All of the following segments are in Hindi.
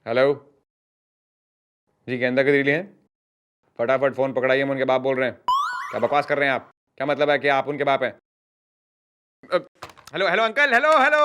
हेलो जी, गेंदा के दिली हैं? फटाफट फोन पकड़ाइए, हम उनके बाप बोल रहे हैं। क्या बकवास कर रहे हैं आप? क्या मतलब है कि आप उनके बाप हैं? Hello hello uncle, hello hello.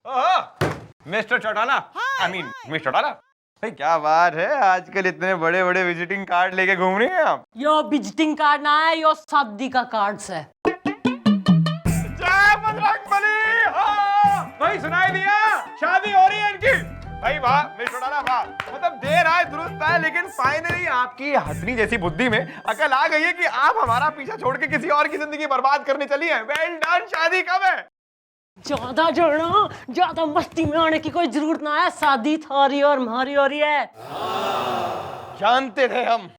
ओहो mister Chautala, I mean mister Chautala. भाई क्या बात है, आजकल इतने बड़े बड़े विजिटिंग कार्ड लेके घूम रही हैं आप। यो विजिटिंग कार्ड ना है, यो शादी का कार्ड है। जय बजरंगबली। हाँ भाई सुनाई दिया, शादी हो रही है इनकी। भाई वाह मिस्टर चौटाला वाह, मतलब देर आए दुरुस्त आए, लेकिन फाइनली आपकी हथनी जैसी बुद्धि में अकल आ गई है कि आप हमारा पीछा छोड़ के किसी और की जिंदगी बर्बाद करने चली हैं। Well done. शादी कब है? ज्यादा जड़ना, ज्यादा मस्ती में आने की कोई जरूरत ना है। शादी थारी और हमारी हो रही है। जानते थे हम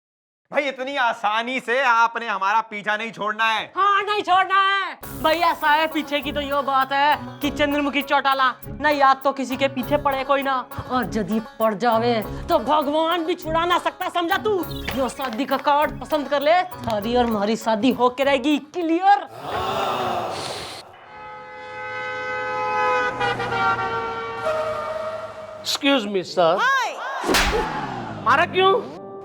भाई, इतनी आसानी से आपने हमारा पीछा नहीं छोड़ना है। हाँ नहीं छोड़ना है भाई। ऐसा है पीछे की तो यो बात है कि चंद्रमुखी चौटाला ना याद तो किसी के पीछे पड़े कोई ना, और यदि पड़ जावे तो भगवान भी छुड़ा ना सकता, समझा तू। यो शादी का कार्ड पसंद कर ले, थारी और हमारी शादी होके रहेगी। क्लियर? Excuse me sir. मारा क्यों?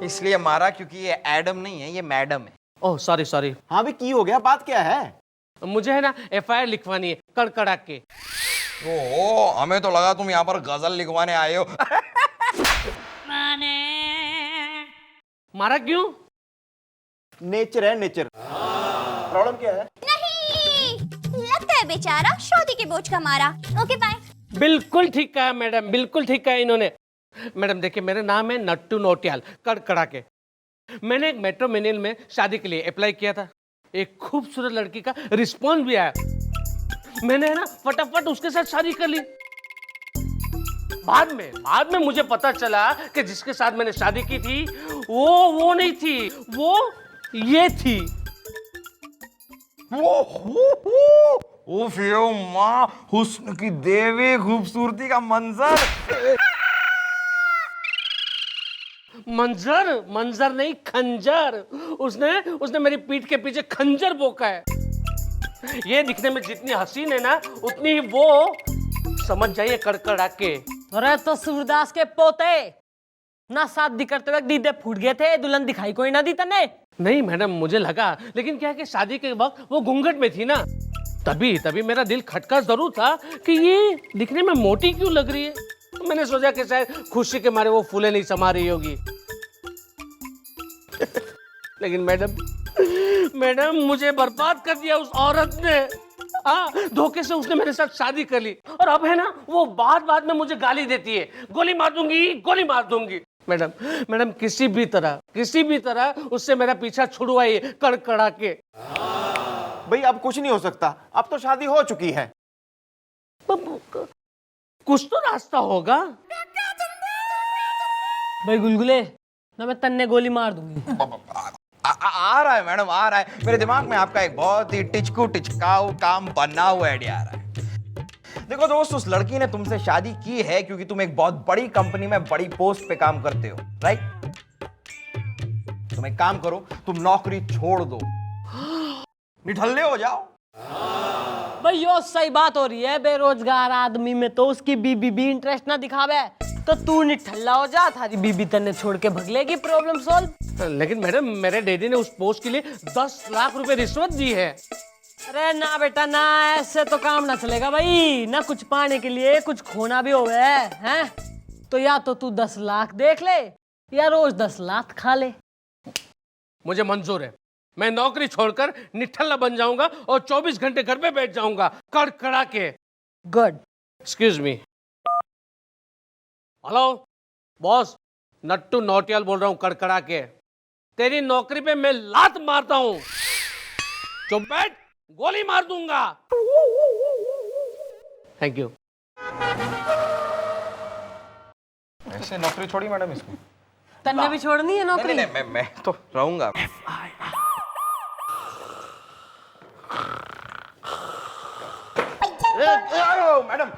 इसलिए मारा क्योंकि ये एडम नहीं है, ये मैडम है। Oh sorry sorry. हाँ भी की हो गया, बात क्या है? मुझे है ना एफआईआर लिखवानी है कड़कड़ा के। ओह हमें तो लगा तुम यहाँ पर गजल लिखवाने आए हो। मारा क्यों? नेचर है नेचर। प्रॉब्लम क्या है? नहीं, लगता है बेचारा शादी के बोझ का मारा। Okay bye. बिल्कुल ठीक कहा मैडम, बिल्कुल ठीक कहा इन्होंने। मैडम देखिए, मेरा नाम है नट्टू नोटियाल कड़कड़ा के। मैंने एक मेट्रो मिनिल में शादी के लिए अप्लाई किया था। एक खूबसूरत लड़की का रिस्पॉन्स भी आया। मैंने है ना फटाफट उसके साथ शादी कर ली। बाद में मुझे पता चला कि जिसके साथ मैंने शादी की थी वो नहीं थी, वो ये थी। उफ यो माँ, हुस्न की देवी, खूबसूरती का मंजर। मंजर नहीं, खंजर। उसने मेरी पीठ के पीछे खंजर बोका है। ये दिखने में जितनी हसीन है ना, उतनी ही वो, समझ जाइए कड़कड़ा के। अरे तो सूरदास के पोते ना शादी करते वक्त दीदे फूट गए थे, दुल्हन दिखाई कोई ना दी तने। नहीं मैडम, मुझे लगा, लेकिन क्या है कि शादी के वक्त वो घूंघट में थी ना, तभी मेरा दिल खटका जरूर था कि ये दिखने में मोटी क्यों लग रही है। मैंने सोचा कि शायद खुशी के मारे वो फूले नहीं समा रही होगी। लेकिन मैडम मुझे बर्बाद कर दिया उस औरत ने। हाँ, धोखे से उसने मेरे साथ शादी कर ली, और अब है ना वो बात में मुझे गाली देती है, गोली मार दूंगी। मैडम किसी भी तरह उससे मेरा पीछा छुड़वाइए कड़कड़ा के। भाई अब कुछ नहीं हो सकता, अब तो शादी हो चुकी है। कुछ तो रास्ता होगा। भाई गुलगुले ना, मैं तन्ने गोली मार दूंगी। आ रहा है मैडम, आ रहा है। मेरे दिमाग में आपका एक बहुत ही टिचकाऊ काम बना हुआ आइडिया आ रहा है। देखो दोस्त, उस लड़की ने तुमसे शादी की है क्योंकि तुम एक बहुत बड़ी कंपनी में बड़ी पोस्ट पे काम करते हो, राइट? तुम एक काम करो, तुम नौकरी छोड़ दो, निठल्ले हो जाओ। भाई यो सही बात हो रही है। बेरोजगार आदमी में तो उसकी बीबी भी इंटरेस्ट ना दिखावे, तो तू निठल्ला हो जा, थारी बीबी तन्ने छोड़ के भग लेगी, प्रॉब्लम सॉल्व। लेकिन मैडम, मेरे डैडी ने उस पोस्ट के लिए 10 लाख रुपए रिश्वत दी है। अरे ना बेटा ना, ऐसे तो काम ना चलेगा भाई। ना कुछ पाने के लिए कुछ खोना भी होवे हैं। तो या तो तू 10 लाख देख ले, या रोज 10 लाख खा ले। मुझे मंजूर है। मैं नौकरी छोड़कर निठल्ला बन जाऊंगा और 24 घंटे घर पे बैठ जाऊंगा कड़कड़ा के। Good. Excuse me. Hello boss, Nattu Nautiyal बोल रहा हूं कड़कड़ा के। तेरी नौकरी पे मैं लात मारता हूं, चुप बैठ, गोली मार दूंगा। Thank you. ऐसे नौकरी छोड़ी मैडम इसको? तन्ने भी छोड़नी है नौकरी? नहीं, मैं तो रहूंगा। मैडम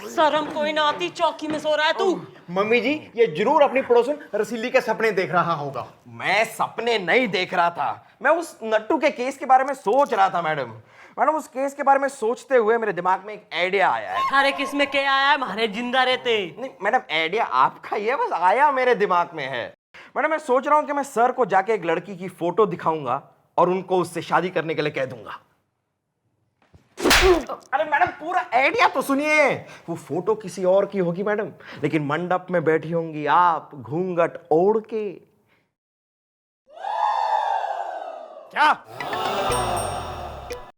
शर्म कोई ना आती, चौकी में सो रहा है तू। मम्मी जी, ये जरूर अपनी पड़ोसन रसीली के सपने देख रहा होगा। मैं सपने नहीं देख रहा था, मैं उस नट्टू के केस के बारे में सोच रहा था मैडम। मैडम उस केस के बारे में सोचते हुए मेरे दिमाग में एक आइडिया आया है। अरे किसमें क्या आया है, हमारे जिंदा रहते। नहीं मैडम, आइडिया आपका ये बस आया मेरे दिमाग में है। मैडम मैं सोच रहा हूं कि मैं सर को जाके एक लड़की की फोटो दिखाऊंगा और उनको उससे शादी करने के लिए कह दूंगा। अरे मैडम पूरा आइडिया तो सुनिए। वो फोटो किसी और की होगी मैडम, लेकिन मंडप में बैठी होंगी आप घूंघट ओढ़ के। क्या?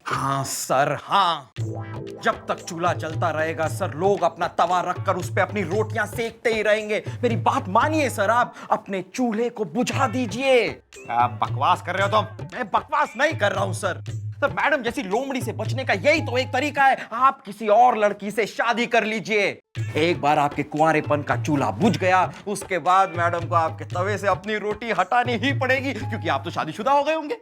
हाँ सर हाँ, जब तक चूल्हा जलता रहेगा सर, लोग अपना तवा रखकर उस पे अपनी रोटियां सेकते ही रहेंगे। मेरी बात मानिए सर, आप अपने चूल्हे को बुझा दीजिए। क्या बकवास कर रहे हो तुम? मैं बकवास नहीं कर रहा हूं सर। सर मैडम जैसी लोमड़ी से बचने का यही तो एक तरीका है, आप किसी और लड़की से शादी कर लीजिए। एक बार आपके कुंवारेपन का चूल्हा बुझ गया, उसके बाद मैडम को आपके तवे से अपनी रोटी हटानी ही पड़ेगी, क्योंकि आप तो शादीशुदा हो गए होंगे।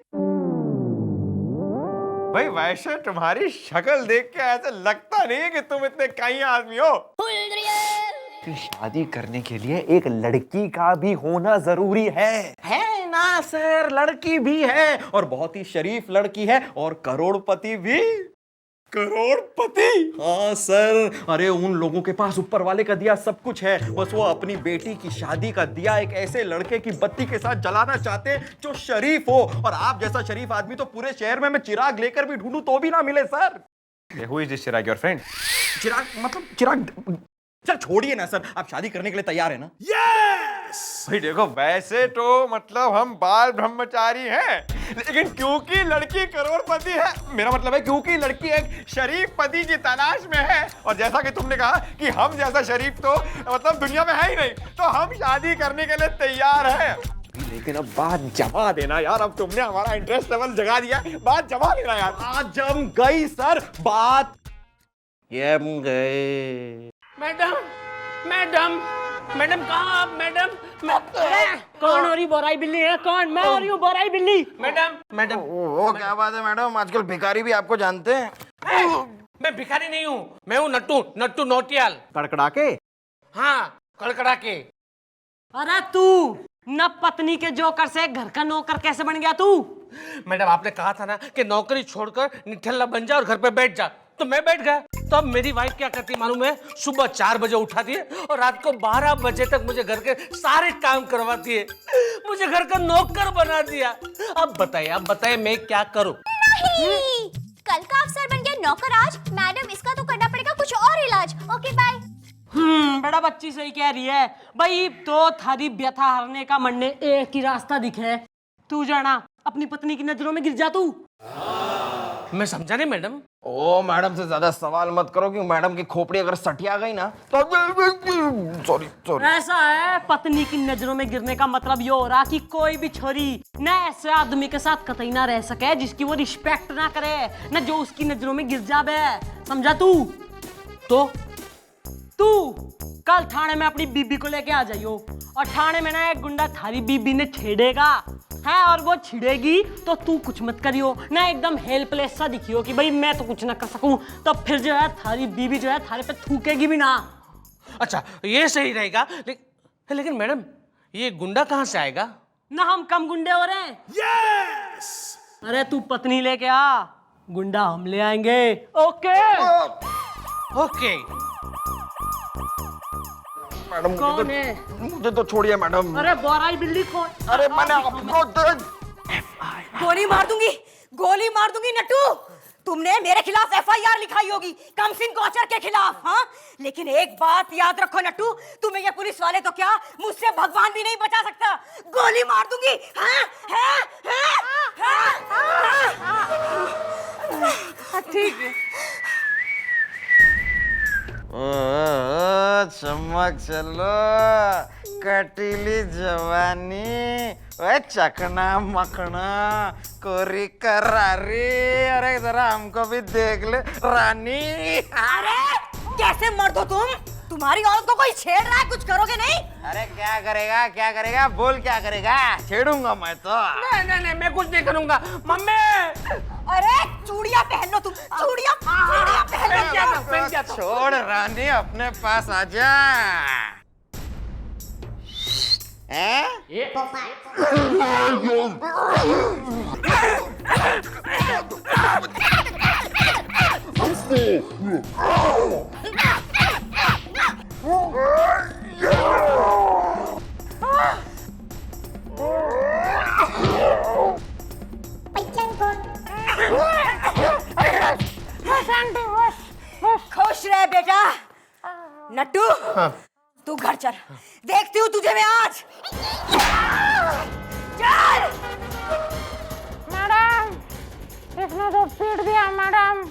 भाई वैसे तुम्हारी शक्ल देख के ऐसा लगता नहीं है कि तुम इतने कई आदमी हो। शादी करने के लिए एक लड़की का भी होना जरूरी है ना सर? लड़की भी है और बहुत ही शरीफ लड़की है, और करोड़पति भी। करोड़पति? हाँ सर, अरे उन लोगों के पास ऊपर वाले का दिया सब कुछ है, बस वो अपनी बेटी की शादी का दिया एक ऐसे लड़के की बत्ती के साथ जलाना चाहते हैं जो शरीफ हो। और आप जैसा शरीफ आदमी तो पूरे शहर में मैं चिराग लेकर भी ढूंढूं तो भी ना मिले sir. Who is this Chirag, your friend? चिराग मतलब चिराग। सर छोड़िए ना सर, आप शादी करने के लिए तैयार है ना? भाई देखो, वैसे तो मतलब हम बाल ब्रह्मचारी हैं, लेकिन क्योंकि लड़की करोड़पति है, मेरा मतलब है क्योंकि लड़की एक शरीफ पति की तलाश में है, और जैसा कि तुमने कहा कि हम जैसा शरीफ तो मतलब दुनिया में है ही नहीं, तो हम शादी करने के लिए तैयार हैं। लेकिन अब बात जमा देना यार, अब तुमने हमारा इंटरेस्ट लेवल जगा दिया, बात जमा देना यार। आज जम गई सर बात, जम गए। मैडम मैडम मैडम कहाँ आप मैडम? कौन हो रही बोराई बिल्ली है? कौन? मैं हो रही हूँ बोराई बिल्ली। मैडम मैडम वो क्या बात है मैडम, आजकल भिखारी भी आपको जानते हैं। मैं भिखारी नहीं हूँ, मैं हूँ नट्टू, नट्टू नौटियाल। कड़कड़ा के? हाँ, कड़कड़ा के। अरे तू न पत्नी के जोकर से घर का नौकर कैसे बन गया तू? मैडम आपने कहा था ना कि नौकरी छोड़कर निठल्ला बन जा और घर पे बैठ जा, तो मैं बैठ गया। तो अब मेरी वाइफ क्या करती मालूम है? सुबह 4 बजे उठाती है और रात को 12 बजे तक मुझे घर के सारे काम करवाती है। मुझे घर का नौकर बना दिया। अब बताइए मैं क्या करूं? नहीं, कल का अफसर बन गया नौकर आज। मैडम इसका तो करना पड़ेगा कुछ और इलाज। Okay bye. बड़ा बच्ची सही कह रही है भाई, तो थारी व्यथा हरने का मन ने एक ही रास्ता दिखे। तू जाना अपनी पत्नी की नजरों में गिर जा तू। मैं समझा नहीं मैडम। ओ मैडम से ज्यादा सवाल मत करो, कि मैडम की खोपड़ी अगर सटिया गई ना तो सॉरी। ऐसा है, पत्नी की नजरों में गिरने का मतलब ये हो रहा कि कोई भी छोरी न ऐसे आदमी के साथ कतई ना रह सके जिसकी वो रिस्पेक्ट ना करे, न जो उसकी नजरों में गिर जावे। समझा तू? तो तू कल थाने में अपनी बीबी को लेके आ जाइयो, और थाने में ना एक गुंडा थारी बीबी ने छेड़ेगा है, और वो छिड़ेगी तो तू कुछ मत करियो ना, एकदम हेल्पलेस सा दिखियो कि भाई मैं तो कुछ ना कर सकूं, तो फिर जो है थारी बीबी जो है थारे पे थूकेगी भी ना। अच्छा ये सही रहेगा, लेकिन मैडम ये गुंडा कहाँ से आएगा? ना हम कम गुंडे हो रहे हैं। यस! अरे तू पत्नी लेके आ, गुंडा हम ले आएंगे। Okay okay. मैडम कौन है? मुझे तो छोड़िए मैडम। अरे बोराई बिल्ली कौन? अरे मैंने आपको गोली मार दूंगी नट्टू। तुमने मेरे खिलाफ FIR लिखाई होगी कमसिन कोचर के खिलाफ। हाँ, लेकिन एक बात याद रखो नट्टू, तुम्हें ये पुलिस वाले तो क्या, मुझसे भगवान भी नहीं बचा सकता। गोली मार दूंगी। हाँ, ठीक है। चमक चलो कटीली जवानी, चकना मकना कोरी करारी, अरे जरा हमको भी देख ले रानी। अरे कैसे मर्द हो तुम? तुम्हारी औरत को कोई छेड़ रहा है, कुछ करोगे नहीं? अरे क्या करेगा बोल, क्या करेगा? छेड़ूंगा मैं तो। नहीं मैं कुछ नहीं करूंगा मम्मी। अरे चूड़ियां पहन लो तुम, चूड़ियां पहन लो। पहन क्या था? छोड़ रानी, अपने पास आजा। खुश रहे बेटा। नट्टू, तू घर चल, देखती हूँ तुझे मैं आज। चल। मैडम, इसने तो पीट दिया मैडम।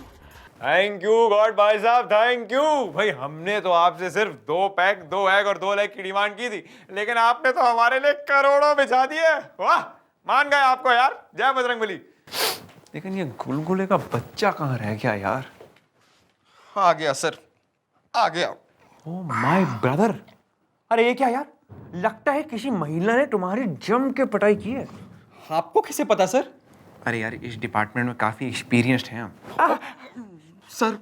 थैंक यू गॉड भाई साहब, थैंक यू। भाई हमने तो आपसे सिर्फ 2 पैक 2 एग और 2 लेग की डिमांड की थी, लेकिन आपने तो हमारे लिए करोड़ों बिछा दिए। वाह, मान गए आपको यार। जय बजरंगबली। लेकिन ये गुलगुले का बच्चा कहाँ रह गया यार? आ गया सर, आ गया। Oh my brother. अरे ये क्या यार, लगता है किसी महिला ने तुम्हारी जम के पिटाई की है। आपको कैसे पता सर? अरे यार, इस डिपार्टमेंट में काफी एक्सपीरियंस्ड हैं हम। सर,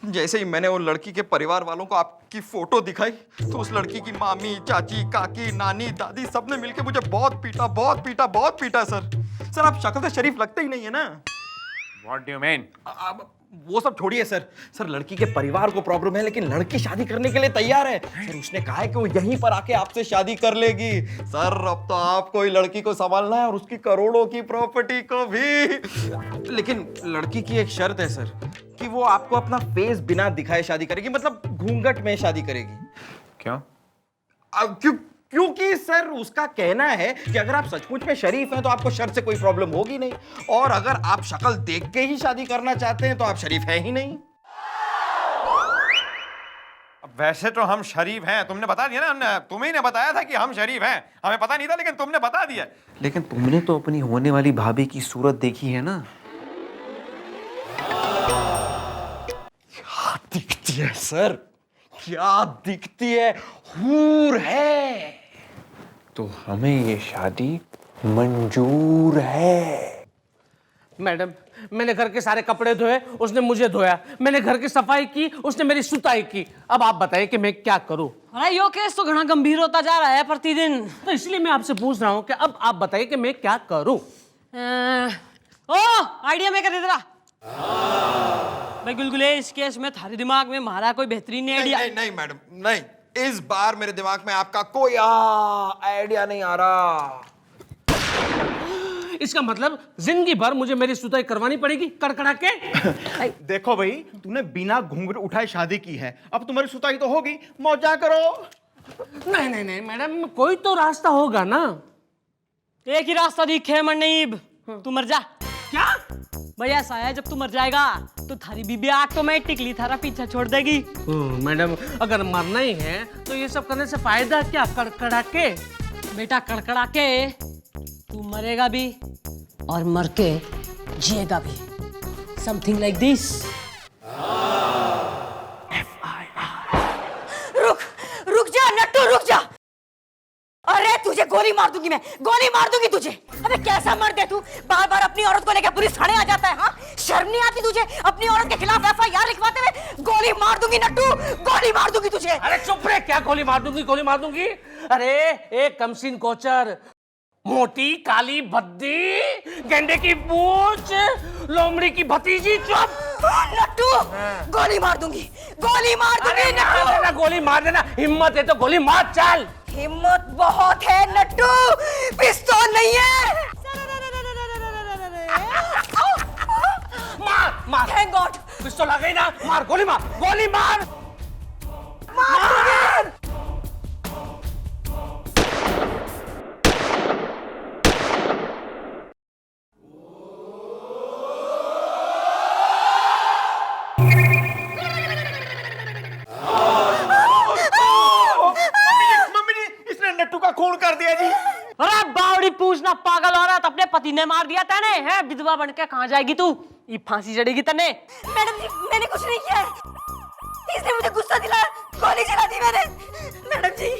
जैसे ही मैंने वो लड़की के परिवार वालों को आपकी फोटो दिखाई, तो उस लड़की की मामी, चाची, काकी, नानी, दादी सबने मिलके मुझे बहुत पीटा सर। सर आप शक्ल से शरीफ लगते ही नहीं है ना। What do you mean? वो सब छोड़िए सर। सर लड़की के परिवार को प्रॉब्लम है, लेकिन लड़की शादी करने के लिए तैयार है। सर उसने कहा है कि वो यहीं पर आके आपसे शादी कर लेगी। सर अब तो आपको ही लड़की को संभालना है और उसकी करोड़ों की प्रॉपर्टी को भी। लेकिन लड़की की एक शर्त है सर, कि वो आपको अपना फेस बिना दिखाए शादी करेगी, मतलब घूंघट में शादी करेगी। क्यों? क्योंकि सर उसका कहना है कि अगर आप सचमुच में शरीफ हैं तो आपको शर्त से कोई प्रॉब्लम होगी नहीं, और अगर आप शक्ल देख के ही शादी करना चाहते हैं तो आप शरीफ हैं ही नहीं। अब वैसे तो हम शरीफ हैं, तुमने बता दिया ना। तुम्ही ने बताया था कि हम शरीफ हैं, हमें पता नहीं था, लेकिन तुमने बता दिया। लेकिन तुमने तो अपनी होने वाली भाभी की सूरत देखी है ना। क्या दिखती है सर, क्या दिखती है, हूर है। तो हमें ये शादी मंजूर है। मैडम, मैंने घर के सारे कपड़े धोए, उसने मुझे धोया। मैंने घर की सफाई की, उसने मेरी सुताई की। अब आप बताइए कि मैं क्या करूं? अरे यो केस तो घना गंभीर होता जा रहा है प्रतिदिन। तो इसलिए मैं आपसे पूछ रहा हूं कि अब आप बताइए कि मैं क्या करूं? ओ आइडिया मैं कर इधर। भाई गुलगुले, इस केस में थारे दिमाग में हमारा कोई बेहतरीन आइडिया? नहीं मैडम, नहीं। इस बार मेरे दिमाग में आपका कोई आइडिया नहीं आ रहा। इसका मतलब जिंदगी भर मुझे मेरी सुताई करवानी पड़ेगी कड़कड़ा के? देखो भाई, तूने बिना घूंघट उठाए शादी की है, अब तुम्हारी सुताई तो होगी, मौजा करो। नहीं मैडम, कोई तो रास्ता होगा ना। एक ही रास्ता दिखे है मनईब, तू मर जा। क्या? भाई ऐसा है, जब तू मर जाएगा तो थारी बीबी ऑटोमेटिकली थारा पीछा छोड़ देगी। मैडम, अगर मरना ही है तो ये सब करने से फायदा क्या? कड़कड़ा के बेटा, कड़कड़ा के तू मरेगा भी और मर के जिएगा भी। Something like this. रुक जा नट्टू, रुक जा। अरे तुझे गोली मार दूंगी मैं, गोली मार दूंगी तुझे। अबे कैसा मर्द है तू, बार बार अपनी औरत को लेकर पुलिस थाने आ जाता है। हाँ, शर्म नहीं आती तुझे अपनी औरत के खिलाफ FIR लिखवाते हुए? गोली मार दूंगी नट्टू, गोली मार दूंगी तुझे। अरे चुप रहे, क्या गोली मार दूंगी, गोली मार दूंगी? अरे एक कमसीन कोचर, मोटी काली भद्दी, गेंडे की पूंछ, लोमड़ी की भतीजी। चुप नट्टू, गोली मार दूंगी, गोली मार दूंगी मार नट्टू। देना, गोली मार देना। हिम्मत है तो गोली मार, चल। हिम्मत बहुत है नट्टू, पिस्तौल नहीं है। मार थैंक गॉड। पिस्तौल आ गई ना, मार, गोली मार, गोली मार। मार। खून कर दिया जी। अरे बावड़ी पूछना पागल औरत, अपने पति ने मार दिया तने है, विधवा बन के कहाँ जाएगी तू? ये फांसी चढ़ेगी तने। मैडम जी, मैंने कुछ नहीं किया है, इसने मुझे गुस्सा दिलाया, गोली चला दी मैंने। मैडम जी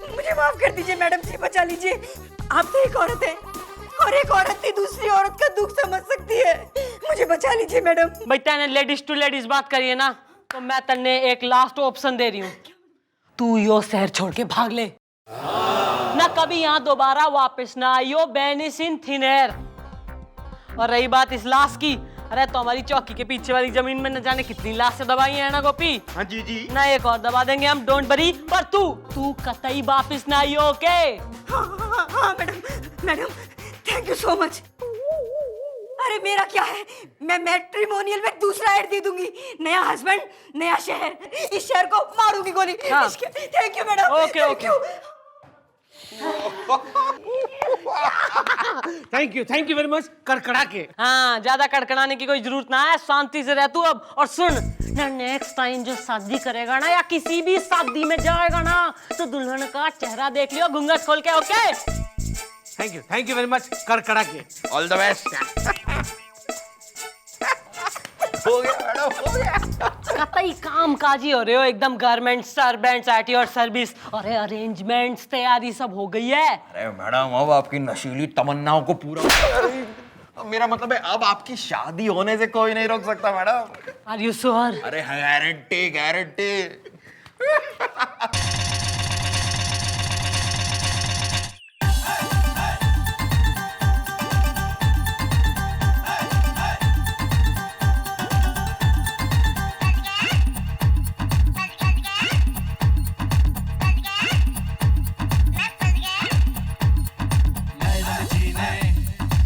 मुझे माफ कर दीजिए, मैडम जी बचा लीजिए। आप तो एक औरत है और एक औरत ही दूसरी औरत का दुख समझ सकती है। मुझे बचा लीजिए मैडम। भाई तैने लेडीज टू लेडीज बात करिए ना, तो मैं तन्ने एक लास्ट ऑप्शन दे रही हूँ, तू यो शहर छोड़ के भाग ले, ना कभी यहाँ दोबारा वापस ना आइयो, बेनिस इन थिन एयर। और रही बात इस लाश की, अरे तो हमारी चौकी के पीछे वाली जमीन में न जाने कितनी लाशें दबाई हैं ना गोपी। हाँ जी जी। ना एक और दबा देंगे हम, डोंट वरी। पर तू कतई वापस ना आइयो, ओके? हाँ madam, madam thank you so much. अरे मेरा क्या है, मैं मैट्रिमोनियल में दूसरा ऐड दे दूंगी, नया हस्बैंड नया शहर, इस शहर को मारूंगी गोली। हाँ। Thank you madam. Okay, thank you. Thank you very much. कड़कड़ा के। हाँ, ज्यादा कड़कड़ाने की कोई जरूरत ना है, शांति से रह तू अब। और सुन ना, नेक्स्ट टाइम जो शादी करेगा ना या किसी भी शादी में जाएगा ना, तो दुल्हन का चेहरा देख लियो घूंघट खोल के, okay? Thank you very much. कड़कड़ा के। All the best. हो गया मैडम, हो गया। कतई काम काजी हो रहे हो एकदम, garments, servants, at your service. अरे अरेंजमेंट्स, तैयारी सब हो गई है। अरे मैडम अब आपकी नशीली तमन्नाओं को पूरा, मेरा मतलब है अब आपकी शादी होने से कोई नहीं रोक सकता मैडम। Are you sure? अरे गारंटी गारंटी।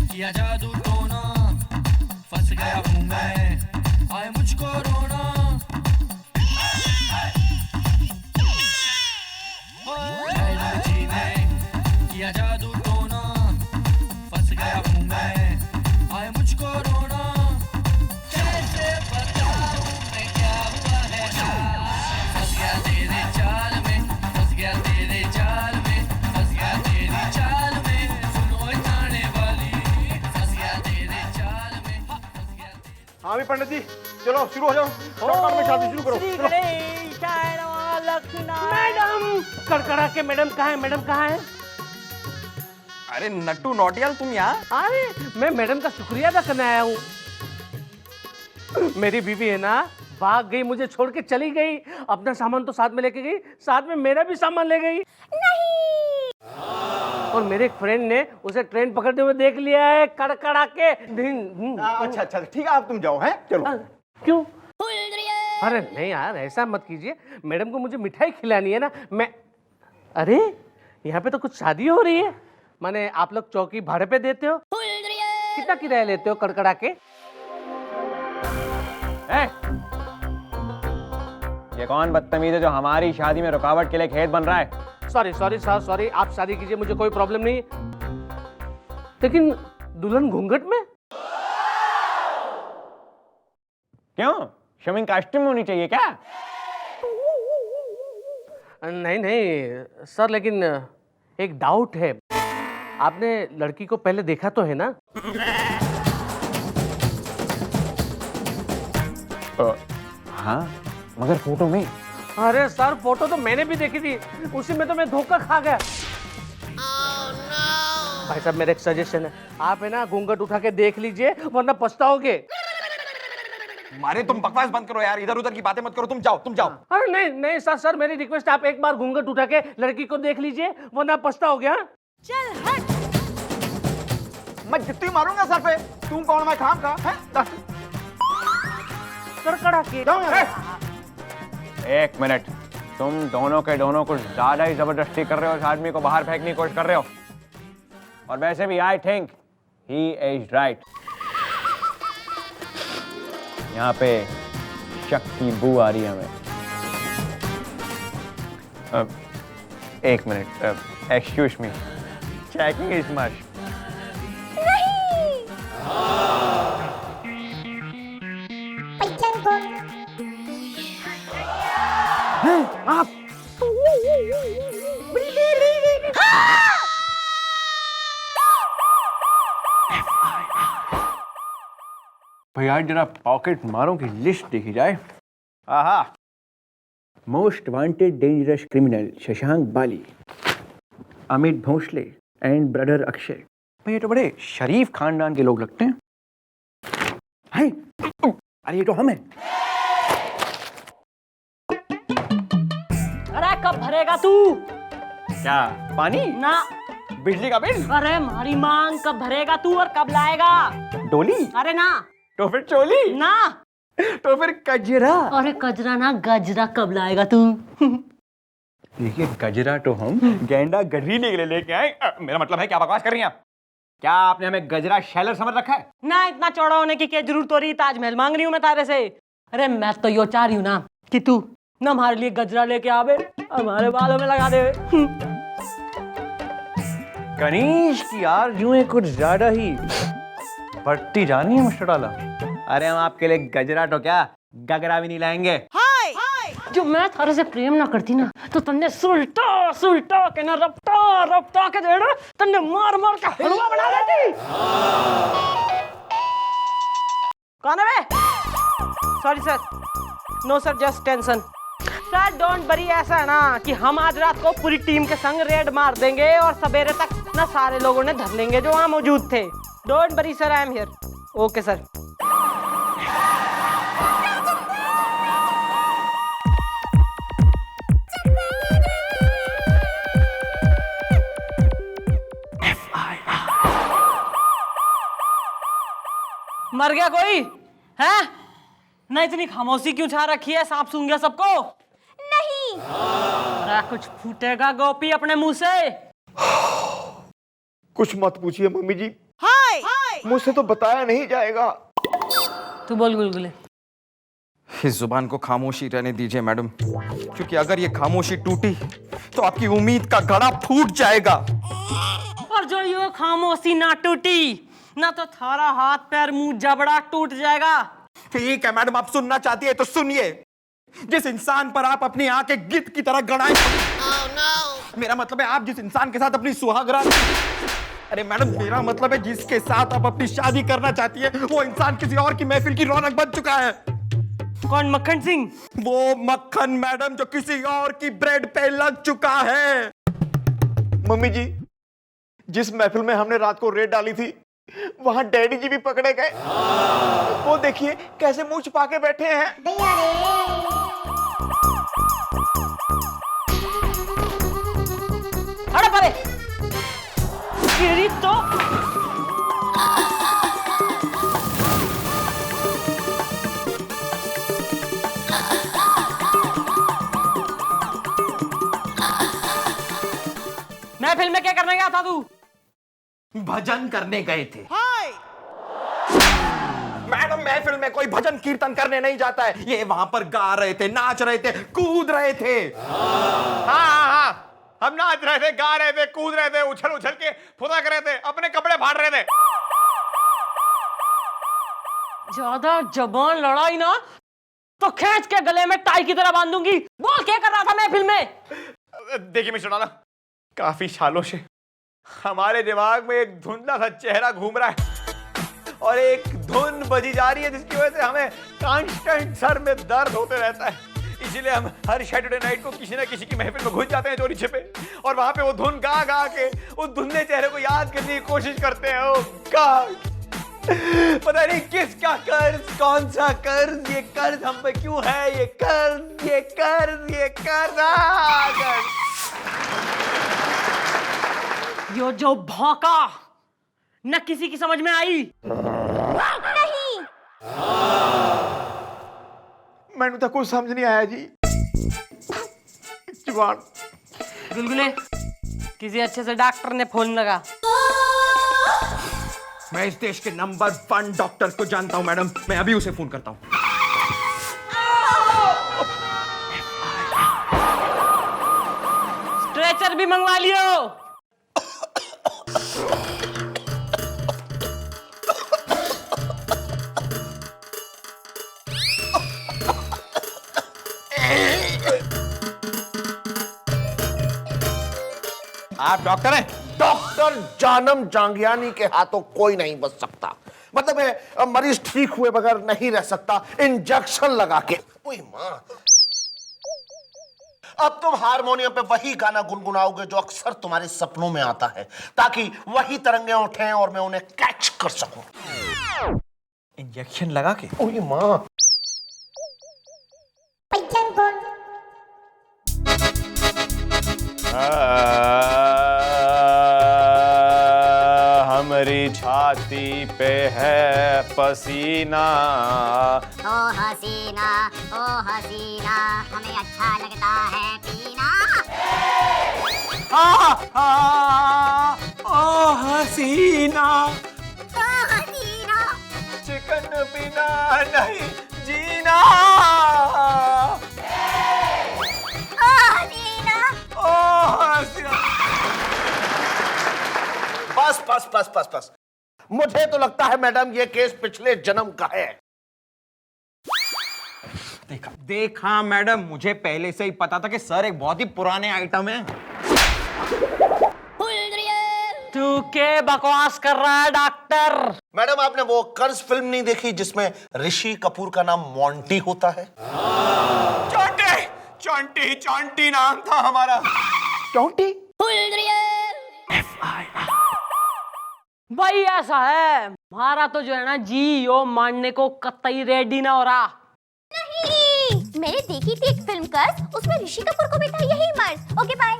किया जादू टोना, फंस गया हूँ मैं, आए मुझको रोना। मैडम जी ने किया जादू टोना, फंस गया हूँ मैं, आए मुझको रोना। कैसे बताऊँ मैं क्या हुआ है, फंस गया तेरे जाल में, फंस गया तेरे जाल में, फंस गया तेरी चाल में, सुनो जाने वाली, फंस गया तेरे जाल में, फंस गया। हाँ भी पंडित जी, चलो शुरू हो जाओ, शॉर्टकट में शादी शुरू करो। चलो। मैडम कड़कड़ा के। मैडम कहाँ है? मैडम कहाँ है? अरे नट्टू नौटियाल तुम यहाँ? अरे मैं मैडम का शुक्रिया अदा करने आया हूँ। मेरी बीवी है ना, भाग गई, मुझे छोड़ के चली गई। अपना सामान तो साथ में लेके गई, साथ में मेरा भी सामान ले गई। नहीं। और मेरे एक फ्रेंड ने उसे ट्रेन पकड़ते हुए देख लिया है, कड़कड़ा के। अच्छा अच्छा ठीक है, आप तुम जाओ, हैं चलो। क्यों? अरे नहीं यार, ऐसा मत कीजिए। मैडम को मुझे मिठाई खिलानी है ना। मैं अरे यहाँ पे तो कुछ शादी हो रही है। माने आप लोग चौकी भाड़े पे देते हो? कितना किराया लेते हो कड़कड़ा के? ये कौन बदतमीज है जो हमारी शादी में रुकावट के लिए खेत बन रहा है? Sorry sorry sir, sorry. आप शादी कीजिए, मुझे कोई प्रॉब्लम नहीं। लेकिन दुल्हन घूंघट में? क्यों? शमिंग कॉस्ट्यूम होनी चाहिए क्या? नहीं नहीं सर, लेकिन एक डाउट है। आपने लड़की को पहले देखा तो है ना? हाँ, मगर फोटो में। अरे सर, फोटो तो मैंने भी देखी थी, उसी में तो मैं धोखा खा गया। भाई साहब मेरा एक सजेशन है, आप है ना घूंघट उठा के देख लीजिए, वरना पछताओगे। मारे तुम बकवास बंद करो यार, इधर उधर की बातें मत करो, तुम जाओ तुम जाओ। अरे नहीं नहीं सर, सर मेरी रिक्वेस्ट, आप एक बार घूंघट उठा के लड़की को देख लीजिए, वरना पछताओगे। हाँ चल हट। मैं जितनी मारूंगा सर पे, तुम कौन मैं खाम का है? कड़कड़ा के। जाओ यहाँ से। एक मिनट, तुम दोनों के दोनों कुछ ज्यादा ही जबरदस्ती कर रहे हो, इस आदमी को बाहर फेंकने की कोशिश कर रहे हो। और वैसे भी I think he is right. यहाँ पे शक की बू आ रही है हमें। एक minute, excuse me, checking is must. आप भैया जरा पॉकेट मारों की लिस्ट देखी जाए। आहा, most wanted dangerous criminal Shashank Bali, Amit Bhosale and brother Akshay. भाई ये तो बड़े शरीफ खानदान के लोग लगते हैं। हाय, अरे ये तो हम हैं। अरे कब भरेगा तू? क्या पानी? ना। बिजली का बिल? अरे मारी मांग कब भरेगा तू और कब लाएगा? डोली? अरे ना। तो फिर चोली? ना। तो फिर कजरा? अरे कजरा ना, गजरा कब लाएगा तू? देखिए गजरा तो हम गेंडा गरीने के लिए लेके आए। मेरा मतलब है क्या बकवास कर रही हैं आप? क्या आपने हमें गजरा शैलर समझ रखा है? ना इतना चौड़ा होने की क्या जरूरत हो रही? ताजमहल मांग रही हूँ मैं तारे से। अरे मैं तो यो चाह रही हूँ ना कि तू ना हमारे लिए गजरा लेके आवे, हमारे बालों में लगा दे। कनीश की आरज़ुएं कुछ ज्यादा ही बढ़ती जा रही है मिस्टर डाला। अरे हम आपके लिए गजरा तो क्या गगरा भी नहीं लाएंगे। जो मैं थारे से प्रेम ना करती ना तो तन्ने सुलटा सुलटा के ना रपटा रपटा के देना, तन्ने मार मार के हलवा बना देती। कौन है बे? Sorry sir, no sir, just tension. Sir don't worry, ऐसा है ना कि हम आज रात को पूरी टीम के संग रेड मार देंगे और सवेरे तक ना सारे लोगों ने धर लेंगे जो वहां मौजूद थे। Don't worry sir, I am here. Okay sir. मर गया कोई है? ना इतनी खामोशी क्यों छा रखी है? सांप सूंघ गया सबको? नहीं। अरे कुछ फूटेगा गोपी अपने मुंह से। कुछ मत पूछिए मम्मी जी, हाय मुझसे तो बताया नहीं जाएगा। तू बोल गुलगुले। इस जुबान को खामोशी रहने दीजिए मैडम, क्योंकि अगर ये खामोशी टूटी तो आपकी उम्मीद का घड़ा फूट जाएगा। और जो ये खामोशी ना टूटी ना तो थारा हाथ पैर मुंह जबड़ा टूट जाएगा। ठीक है मैडम, आप सुनना चाहती है तो सुनिए। जिस इंसान पर आप अपनी आंखें गिद्ध की तरह गड़ाए, मेरा मतलब है आप जिस इंसान के साथ अपनी सुहागरात, अरे मैडम मेरा मतलब है जिसके साथ आप अपनी शादी करना चाहती है, वो इंसान किसी और की महफिल की रौनक बन चुका है। कौन? मक्खन सिंह? वो मक्खन मैडम जो किसी और की ब्रेड पे लग चुका है। मम्मी जी, जिस महफिल में हमने रात को रेड डाली थी वहां डैडी जी भी पकड़े गए। वो देखिए कैसे मुंह छुपा के बैठे हैं। अरे परे गिरी तो महफिल में क्या करने गया था तू? भजन करने गए थे। मैडम महफिल में कोई भजन कीर्तन करने नहीं जाता है। ये वहां पर गा रहे थे, नाच रहे थे, कूद रहे थे। हाँ, हम नाच रहे थे, गा रहे थे, कूद रहे थे, उछल उछल के फुदक रहे थे, अपने कपड़े फाड़ रहे थे। ज्यादा जबान लड़ाई ना तो खींच के गले में टाई की तरह बांध दूंगी। बोल क्या कर रहा था महफिल में? देखिए मिस्टर डाला, काफी सालों से हमारे दिमाग में एक धुंधला सा चेहरा घूम रहा है और एक धुन बजी जा रही है जिसकी वजह से हमें कांस्टेंट सर में दर्द होते रहता है। इसीलिए हम हर सैटरडे नाइट को किसी न किसी की महफिल में घुस जाते हैं चोरी छिपे, और वहां पे वो धुन गा गा के उस धुंधले चेहरे को याद करने की कोशिश करते हैं। ओह गॉड, पता नहीं किसका कर्ज, कौन सा कर्ज, ये कर्ज हम पे क्यों है, ये कर्ज, ये कर्ज, ये कर्ज, कर्ज। यो जो भौंका न किसी की समझ में आई? नहीं। मैंने तो कुछ समझ नहीं आया जी। जुबान। गुलगुले, किसी अच्छे से डॉक्टर ने फोन लगा। मैं इस देश के नंबर 1 डॉक्टर को जानता हूं मैडम, मैं अभी उसे फोन करता हूं। स्ट्रेचर भी मंगवा लियो। आप डॉक्टर हैं? डॉक्टर जानम जांगियानी के हाथों कोई नहीं बच सकता। मतलब है मरीज ठीक हुए बगैर नहीं रह सकता इंजेक्शन लगा के। ओए माँ, अब तुम हारमोनियम पे वही गाना गुनगुनाओगे जो अक्सर तुम्हारे सपनों में आता है, ताकि वही तरंगे उठें और मैं उन्हें कैच कर सकूं। इंजेक्शन लगा के? ओए माँ। हमारी छाती पे है पसीना, ओ हसीना हमें अच्छा लगता है पीना। ओ हसीना, ओ हसीना, चिकन बिना नहीं जीना। ओ हसीना। ओ हसीना। बस बस बस बस बस, मुझे तो लगता है मैडम ये केस पिछले जन्म का है। देखा मैडम, मुझे पहले से ही पता था कि सर एक बहुत ही पुराने आइटम है। तू के बकवास कर रहा है डॉक्टर? मैडम आपने वो कर्ज फिल्म नहीं देखी जिसमें ऋषि कपूर का नाम मोंटी होता है? चोंटी चोंटी चोंटी नाम था हमारा। चौंटी? भाई ऐसा है, हमारा तो जो है ना जी ओ मानने को कतई रेडी ना हो रहा। नहीं, मैंने देखी थी एक फिल्म कर्ज, उसमें ऋषि कपूर को भी था यही मर्ज। Okay bye.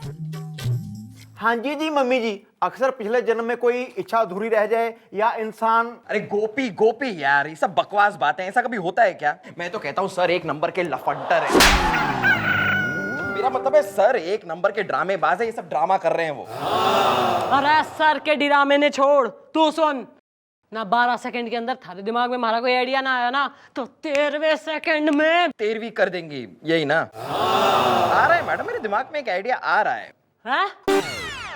हाँ जी जी मम्मी जी, अक्सर पिछले जन्म में कोई इच्छा अधूरी रह जाए या इंसान। अरे गोपी गोपी यार, ये सब बकवास बातें, ऐसा कभी होता है क्या? मैं तो कहता हूँ सर एक नंबर के लफंडर है। मेरा मतलब है सर एक नंबर के ड्रामेबाज है, ये सब ड्रामा कर रहे हैं वो। अरे सर के ड्रामे ने छोड़, तू सुन ना। 12 सेकंड के अंदर थारे दिमाग में हमारा कोई आइडिया ना आया ना, तो 13वें सेकंड में 13वीं कर देंगी, यही ना? आ रहा है मैडम, मेरे दिमाग में एक आइडिया आ रहा है। हैं?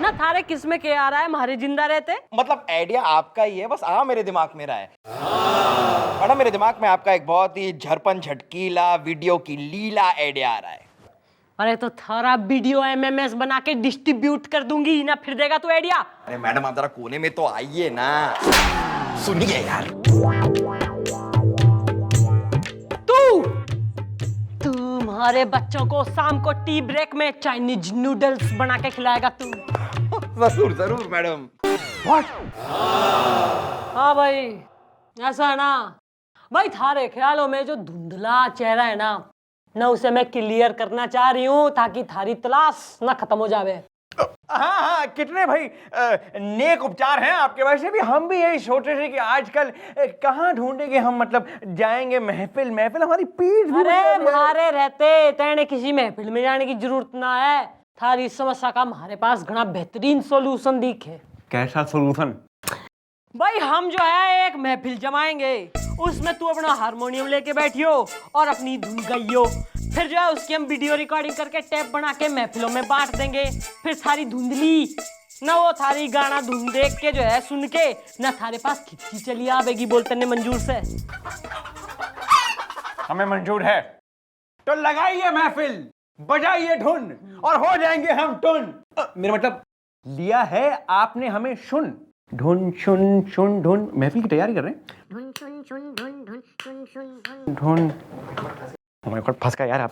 ना थारे किस में क्या आ रहा है, हमारे जिंदा रहते? मतलब आइडिया आपका ही है, बस मेरे दिमाग में रहा है। मैडम मेरे दिमाग में आपका एक बहुत ही झरपन झटकीला वीडियो की लीला आइडिया आ रहा है। अरे तो थारा वीडियो MMS बना के डिस्ट्रीब्यूट कर दूंगी ना, फिर देगा तू आइडिया? अरे मैडम आप जरा कोने में तो आइए ना, सुनिए यार। तुम्हारे बच्चों को शाम को टी ब्रेक में चाइनीज नूडल्स बना के खिलाएगा तू। जरूर जरूर मैडम। हाँ भाई, ऐसा है ना भाई, थारे ख्यालों में जो धुंधला चेहरा है ना, उसे मैं क्लियर करना चाह रही हूँ ताकि थारी तलाश ना खत्म हो जावे। हाँ हाँ, कितने भाई नेक उपचार हैं आपके। वैसे भी हम भी यही सोच रहे थे कि आजकल कहाँ ढूंढेंगे हम, मतलब जाएंगे महफिल महफिल, हमारी पीठ भी अरे मारे रहते तेने किसी महफिल में जाने की जरूरत ना है। थारी समस्या का हमारे पास घना बेहतरीन सॉल्यूशन दिखे। कैसा सॉल्यूशन? भाई हम जो है एक महफिल जमाएंगे, उसमें तू अपना हारमोनियम लेके बैठियो और अपनी धुन गाइयो, फिर जो है उसकी हम वीडियो रिकॉर्डिंग करके टेप बना के महफिलों में बांट देंगे। फिर थारी धुंधली ना, वो थारी गाना धुन देख के जो है सुन के ना थारे पास खिच्ची चली आवेगी बोलते ने मंजूर से। हमें मंजूर है, तो लगाइए महफिल, बजाइए धुन और हो जाएंगे हम टुन। मेरा मतलब लिया है आपने हमें सुन। धुन शुन शुन धुन, महफिल की तैयारी कर रहे हैं। धुन शुन शुन धुन धुन शुन शुन धुन। धुन हमारे को फंस गया यार आप।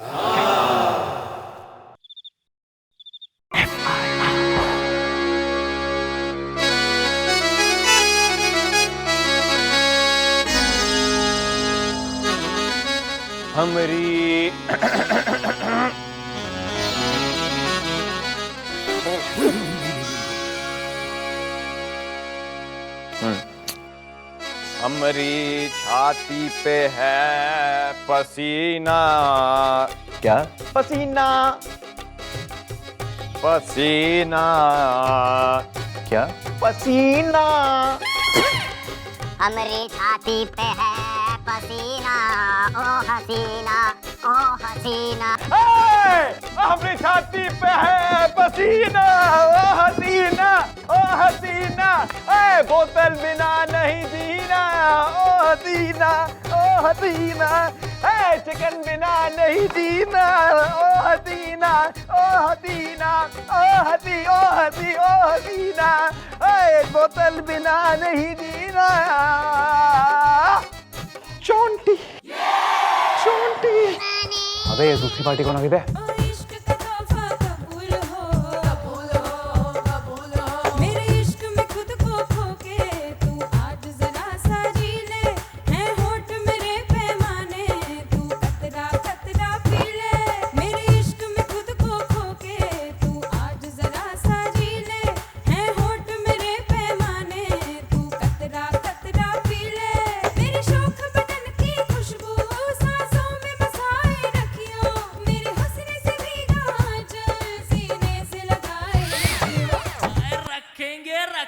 हमारी हमारी छाती पे है पसीना। क्या? पसीना पसीना क्या? पसीना। हमारी छाती पे है पसीना, ओ हसीना ओ हसीना। हमारी छाती पे है पसीना, ओ हसीना ओ हसीना। बोतल बिना नहीं जीना, ओ हसीना ओ हसीना। चिकन बिना नहीं जीना, ओ हसीना ओ हसीना। ओ हसी ओ हसी ओ हसीना। बोतल बिना नहीं जीना। चोंटी चोंटी। अबे दूसरी पार्टी कौन आ गई बे?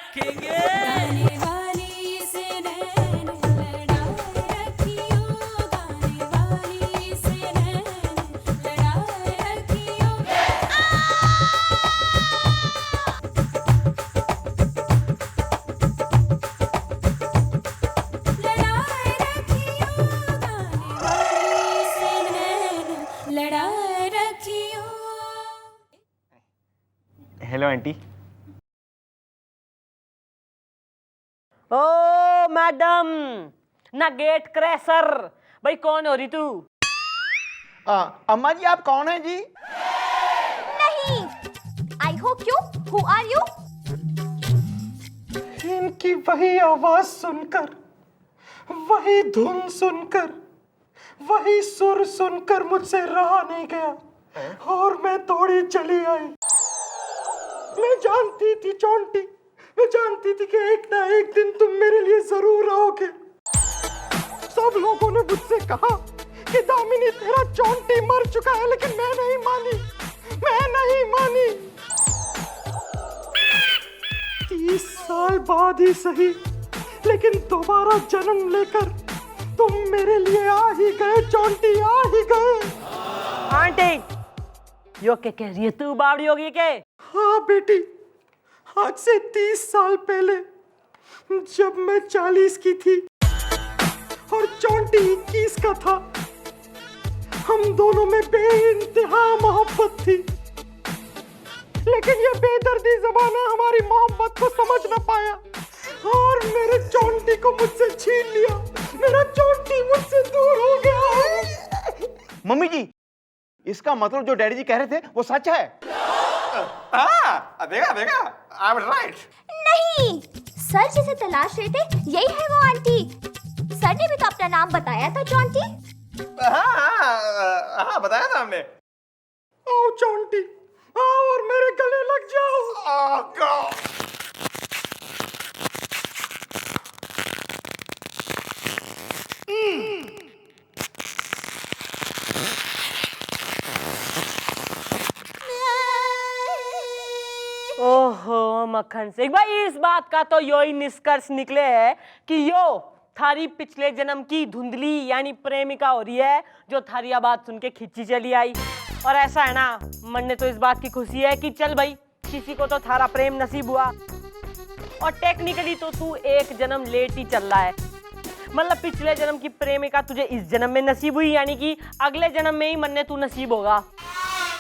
रखेंगे। गाने वाली से नैन लड़ाए रखियो, गाने वाली से नैन लड़ाए रखियो। लड़ाए रखियो, गाने वाली से नैन लड़ाए रखियो। Hello aunty. ओ मैडम, ना गेट क्रैशर। भाई कौन हो रही तू? अम्मा जी आप कौन हैं जी? नहीं, I hope you, who are you? इनकी वही आवाज सुनकर, वही धुन सुनकर, वही सुर सुनकर मुझसे रहा नहीं गया और मैं दौड़ी चली आई। मैं जानती थी चोंटी, मैं जानती थी कि एक ना एक दिन तुम मेरे लिए जरूर आओगे। सब लोगों ने मुझसे कहा कि दामिनी तेरा चोंटी मर चुका है, लेकिन मैं नहीं मानी, मैं नहीं मानी। 30 साल बाद ही सही, लेकिन दोबारा जन्म लेकर तुम मेरे लिए आ ही गए चोंटी, आ ही गए। आंटी, यो क्या कह रही है तू? बावड़ी होगी के? हाँ बेटी, आज से 30 साल पहले जब मैं 40 की थी और चोंटी 21 का था, हम दोनों में बेइंतहा मोहब्बत थी। लेकिन ये बेदर्दी ज़माना हमारी मोहब्बत को समझ न पाया और मेरे चोंटी को मुझसे छीन लिया। मेरा चोंटी मुझसे दूर हो गया। मम्मी जी, इसका मतलब जो डैडी जी कह रहे थे वो सच है? देखा देखा, आई एम राइट। नहीं, सर जिसे तलाश रहे थे यही है वो आंटी। सर ने भी तो अपना नाम बताया था चोंटी। हाँ बताया था हमने। आओ चोंटी, आओ और मेरे गले लग जाओ। ओहो मक्खन सिंह भाई, इस बात का तो यो ही निष्कर्ष निकले है कि यो थारी पिछले जन्म की धुंधली यानी प्रेमिका हो रही है, जो थारी बात सुन के खिंची चली आई। और ऐसा है ना, मन ने तो इस बात की खुशी है कि चल भाई, किसी को तो थारा प्रेम नसीब हुआ। और टेक्निकली तो तू एक जन्म लेट ही चल रहा है। मतलब पिछले जन्म की प्रेमिका तुझे इस जन्म में नसीब हुई, यानी कि अगले जन्म में ही मन ने तू नसीब होगा।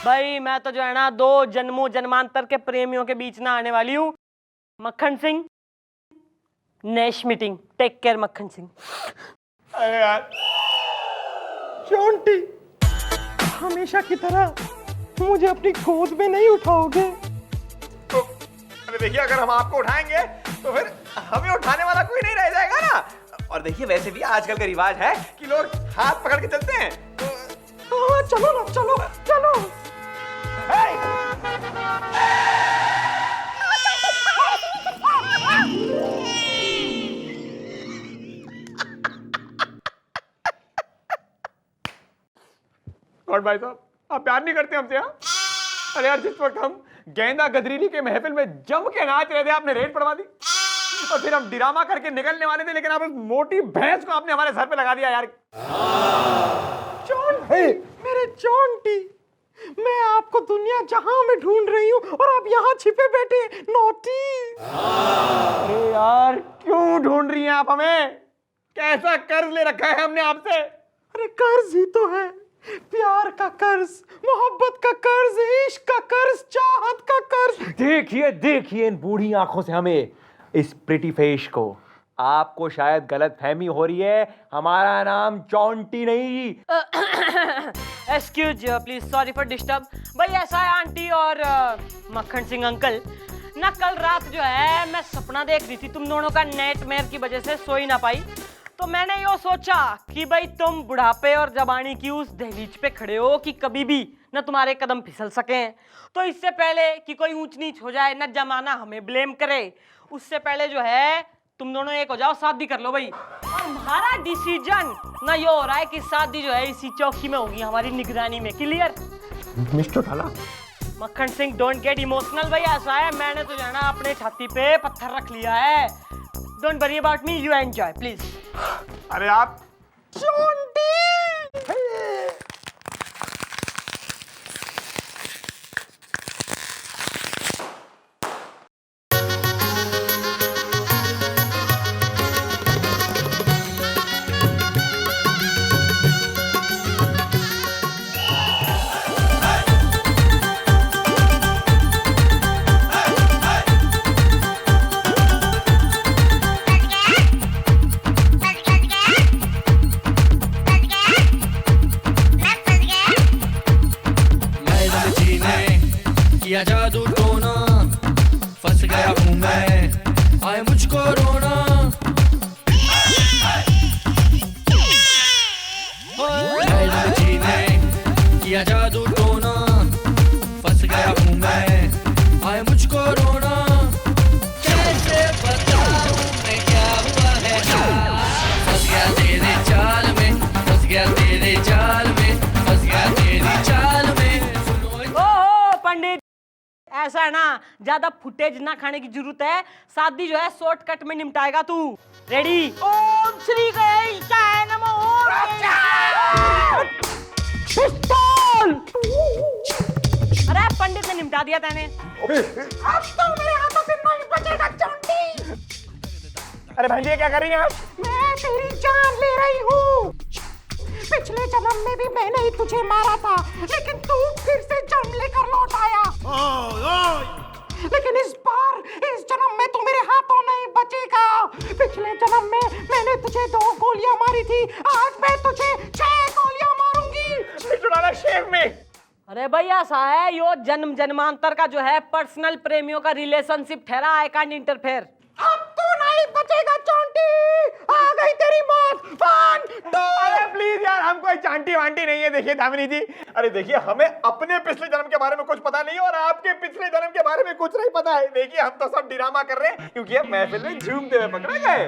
भाई मैं तो जो है ना 2 जन्मों जन्मांतर के प्रेमियों के बीच ना आने वाली हूँ। Makhan Singh, next meeting, take care Makhan Singh. अरे यार चोंटी, हमेशा की तरह मुझे अपनी गोद में नहीं उठाओगे? तो अरे देखिए, अगर हम आपको उठाएंगे तो फिर हमें उठाने वाला कोई नहीं रह जाएगा ना। और देखिए, वैसे भी आजकल का रिवाज है कि लोग हाथ पकड़ के चलते हैं। तो हाँ चलो ना, चलो चलो। और भाई साहब, आप प्यार नहीं करते हमसे? हाँ, अरे यार, जिस वक्त हम गेंदा गदरीली के महफिल में जम के नाच रहे थे, आपने रेड पड़वा दी। और फिर हम ड्रामा करके निकलने वाले थे, लेकिन आप उस मोटी भैंस को आपने हमारे सर पे लगा दिया यार। चोंटी, मेरे चोंटी, मैं आपको दुनिया जहां में ढूंढ रही हूँ और आप यहाँ छिपे बैठे नोटी। अरे यार, क्यों ढूंढ रही हैं आप हमें? कैसा कर्ज ले रखा है हमने आपसे? अरे कर्ज ही तो है, प्यार का कर्ज, मोहब्बत का कर्ज, इश्क का कर्ज, चाहत का कर्ज। देखिए देखिए इन बूढ़ी आंखों से हमें, इस प्रिटी फेस को। आपको शायद गलत फहमी हो रही है, हमारा नाम चोंटी नहीं। Excuse please, sorry for disturb. भाई ऐसा है आंटी और मक्खन सिंह अंकल ना, कल रात जो है मैं सपना देख रही थी, तुम दोनों का नेटमेयर की वजह से सो ही ना पाई। तो मैंने यो सोचा कि भाई तुम बुढ़ापे और जवानी की उस दहलीज पे खड़े हो कि कभी भी न तुम्हारे कदम फिसल सके, तो इससे पहले कि कोई ऊंच नीच हो जाए, न जमाना हमें ब्लेम करे, उससे पहले जो है तुम दोनों एक हो जाओ, शादी कर लो भाई। और हमारा डिसीजन ना ये हो रहा है कि शादी जो है इसी चौकी में होगी, हमारी निगरानी में। क्लियर? मिस्टर ढाला, मक्खन सिंह डोंट गेट इमोशनल भाई, ऐसा है मैंने तो जाना अपने छाती पे पत्थर रख लिया है। Don't worry about me, you enjoy please. अरे आप मैडम जी ने किया जादू टोना, फंस गया हूँ मैं, आए मुझको रोना। मैडम जी ने किया जादू टोना, फंस गया हूँ मैं, आए मुझको रोना। कैसे बताऊँ मैं क्या हुआ है, फंस गया तेरे जाल में, फंस गया तेरे जाल में, फंस गया तेरी चाल में। ओहो पंडित, ऐसा है ना, ज्यादा फुटेज ना खाने की जरूरत है, शादी जो है शॉर्टकट में निपटाएगा तू। रेडी? ओम श्री गणेशाय नमः। पिस्तौल! अरे पंडित ने निपटा दिया तैने। अब तो मेरे हाथों से नहीं बचेगा चोंटी। अरे बहन जी क्या कर रही हैं आप? मैं तेरी जान ले रही हूँ। पिछले जन्म में भी मैंने ही तुझे मारा था, लेकिन तू फिर से जन्म लेकर लौट आया। लेकिन इस बार, इस जन्म में तू मेरे हाथों नहीं बचेगा। पिछले जन्म में मैंने तुझे 2 गोलियां मारी थी, आज मैं तुझे 6 गोलियां मारूंगी। छुड़ाना शेव में। अरे भैया ऐसा है, यो जन्म जन्मांतर का जो है पर्सनल प्रेमियों का रिलेशनशिप ठहरा, आई कांट इंटरफेयर। अब तू नहीं बचेगा चोंटी, आ गई तेरी मौत। 1 2। अरे प्लीज यार, हम कोई चांटी वांटी नहीं है। देखिए दामिनी जी, अरे देखिए हमें अपने पिछले जन्म के बारे में कुछ पता नहीं है और आपके पिछले जन्म के बारे में कुछ नहीं पता है। देखिए हम तो सब ड्रामा कर रहे हैं क्योंकि हम महफिल में झूमते हुए पकड़े गए।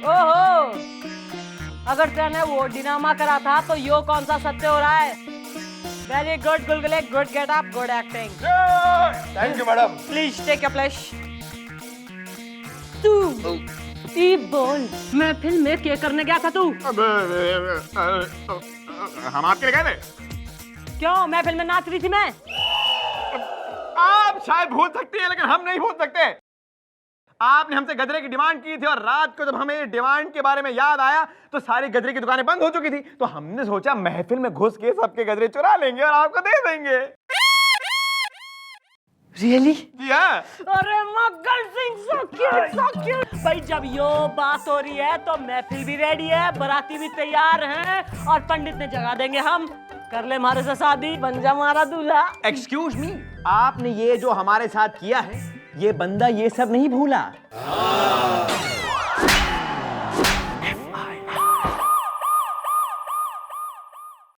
ओहो, अगर तूने वो ड्रामा करा था तो यो कौन सा सत्य हो रहा है? वेरी गुड गुलगुले, good get up, good acting. Thank you madam. Please take a place. तू बोल, महफिल में क्या करने गया था तू? हम आपके लिए गए थे। क्यों, महफिल में नाच रही थी मैं? आप शायद भूल सकती हैं लेकिन हम नहीं भूल सकते। आपने हमसे गजरे की डिमांड की थी और रात को जब हमें डिमांड के बारे में याद आया तो सारी गजरे की दुकानें बंद हो चुकी थी, तो हमने सोचा महफिल में घुस के सबके गजरे चुरा लेंगे और आपको दे देंगे। रियली? जी हाँ। अरे मक्खन Singh, so cute, so cute। भाई जब यो बात हो रही है तो महफिल भी रेडी है, बाराती भी तैयार हैं और पंडित ने जगा देंगे हम। कर ले हमारे से शादी, बन जा हमारा दूल्हा। एक्सक्यूज मी, आपने ये जो हमारे साथ किया है, ये बंदा ये सब नहीं भूला।